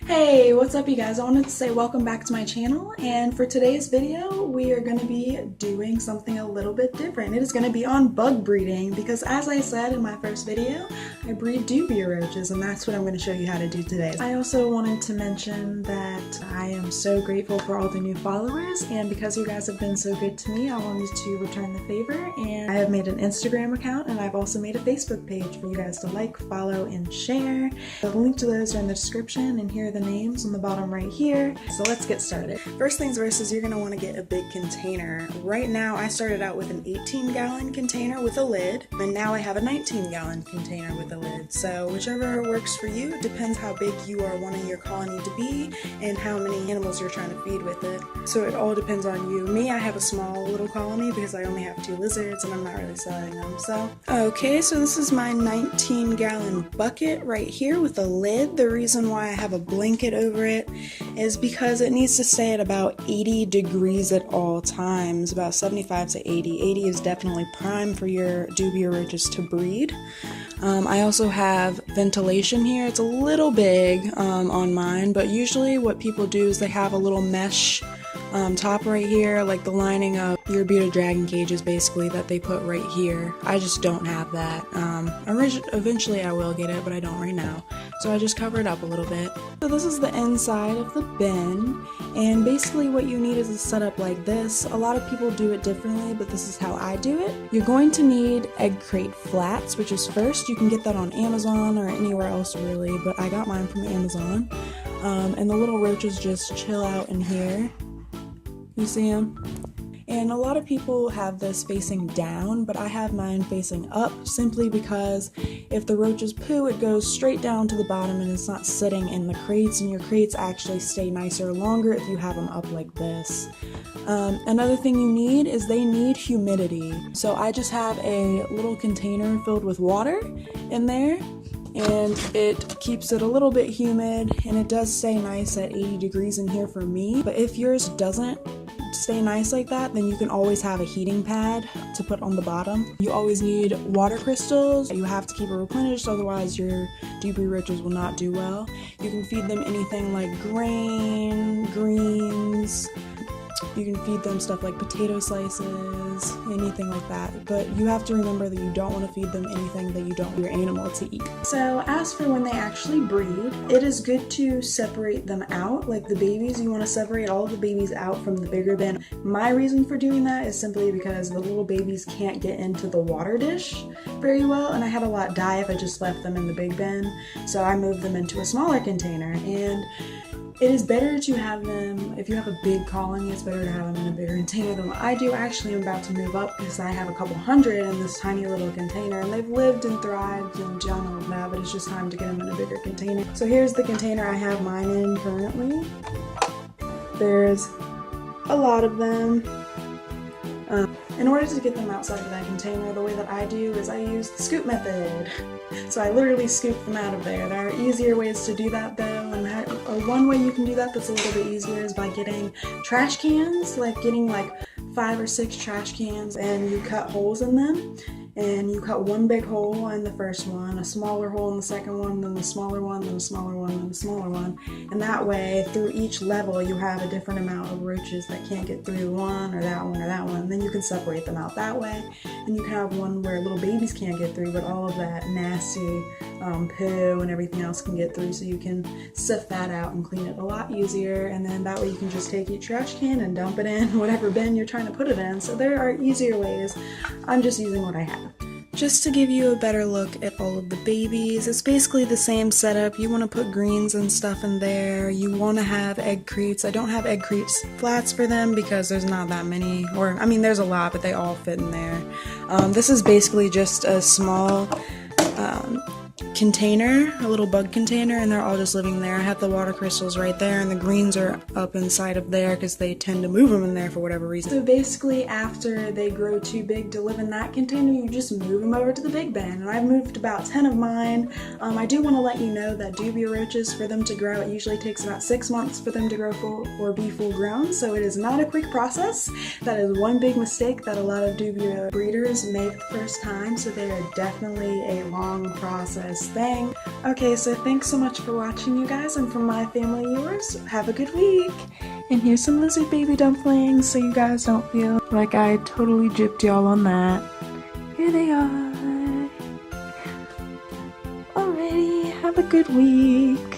Hey, what's up you guys? I wanted to say welcome back to my channel, and for today's video we are going to be doing something a little bit different. It is going to be on bug breeding because, as I said in my first video, I breed Dubia roaches, and that's what I'm going to show you how to do today. I also wanted to mention that I am so grateful for all the new followers, and because you guys have been so good to me, I wanted to return the favor, and I have made an Instagram account and I've also made a Facebook page for you guys to like, follow, and share. The link to those are in the description, and here are the names on the bottom right here. So let's get started. First things first is you're going to want to get a big container. Right now I started out with an 18-gallon container with a lid, and now I have a 19-gallon container with a lid. So whichever works for you. It depends how big you are wanting your colony to be and how many animals you're trying to feed with it. So it all depends on you. Me, I have a small little colony because I only have 2 lizards and I'm not really selling them. So okay, so this is my 19-gallon bucket right here with a lid. The reason why I have a blanket over it is because it needs to stay at about 80 degrees at all times, about 75 to 80. 80 is definitely prime for your Dubia roaches to breed. I also have ventilation here. It's a little big on mine, but usually what people do is they have a little mesh top right here, like the lining of your bearded dragon cages basically, that they put right here. I just don't have that. Eventually I will get it, but I don't right now. So I just cover it up a little bit. So this is the inside of the bin, and basically what you need is a setup like this. A lot of people do it differently, but this is how I do it. You're going to need egg crate flats, which is first. You can get that on Amazon or anywhere else really, but I got mine from Amazon. And the little roaches just chill out in here. You see them? And a lot of people have this facing down, but I have mine facing up simply because if the roaches poo, it goes straight down to the bottom and it's not sitting in the crates, and your crates actually stay nicer longer if you have them up like this. Another thing you need is they need humidity. So I just have a little container filled with water in there, and it keeps it a little bit humid, and it does stay nice at 80 degrees in here for me. But if yours doesn't stay nice like that, then you can always have a heating pad to put on the bottom. You always need water crystals. You have to keep it replenished, otherwise your Dubia roaches will not do well. You can feed them anything like grain, greens. You can feed them stuff like potato slices, anything like that. But you have to remember that you don't want to feed them anything that you don't want your animal to eat. So as for when they actually breed, it is good to separate them out. Like the babies, you want to separate all of the babies out from the bigger bin. My reason for doing that is simply because the little babies can't get into the water dish very well, and I had a lot die if I just left them in the big bin. So I moved them into a smaller container, and it is better to have them, if you have a big colony, it's better to have them in a bigger container than what I do. Actually, I'm about to move up because I have a couple hundred in this tiny little container, and they've lived and thrived and done all of that, but it's just time to get them in a bigger container. So here's the container I have mine in currently. There's a lot of them. In order to get them outside of that container, the way that I do is I use the scoop method. So I literally scoop them out of there. There are easier ways to do that though, and one way you can do that that's a little bit easier is by getting trash cans, like getting like 5 or 6 trash cans, and you cut holes in them. And you cut one big hole in the first one, a smaller hole in the second one, then the smaller one, then the smaller one, then the smaller one. And that way, through each level, you have a different amount of roaches that can't get through one or that one or that one. And then you can separate them out that way. And you can have one where little babies can't get through, but all of that nasty poo and everything else can get through. So you can sift that out and clean it a lot easier. And then that way you can just take each trash can and dump it in whatever bin you're trying to put it in. So there are easier ways. I'm just using what I have. Just to give you a better look at all of the babies, it's basically the same setup. You want to put greens and stuff in there. You want to have egg crates. I don't have egg crates flats for them because there's not that many, or I mean there's a lot, but they all fit in there. This is basically just a small container, a little bug container, and they're all just living there. I have the water crystals right there, and the greens are up inside of there because they tend to move them in there for whatever reason. So basically after they grow too big to live in that container, you just move them over to the big bin, and I've moved about 10 of mine. I do want to let you know that Dubia roaches, for them to grow, it usually takes about 6 months for them to grow full or be full grown, so it is not a quick process. That is one big mistake that a lot of Dubia breeders make the first time, so they are definitely a long process cutest thing. Okay, so thanks so much for watching, you guys, and from my family, yours, have a good week. And here's some lizard baby dumplings so you guys don't feel like I totally gypped y'all on that. Here they are. Alrighty, have a good week.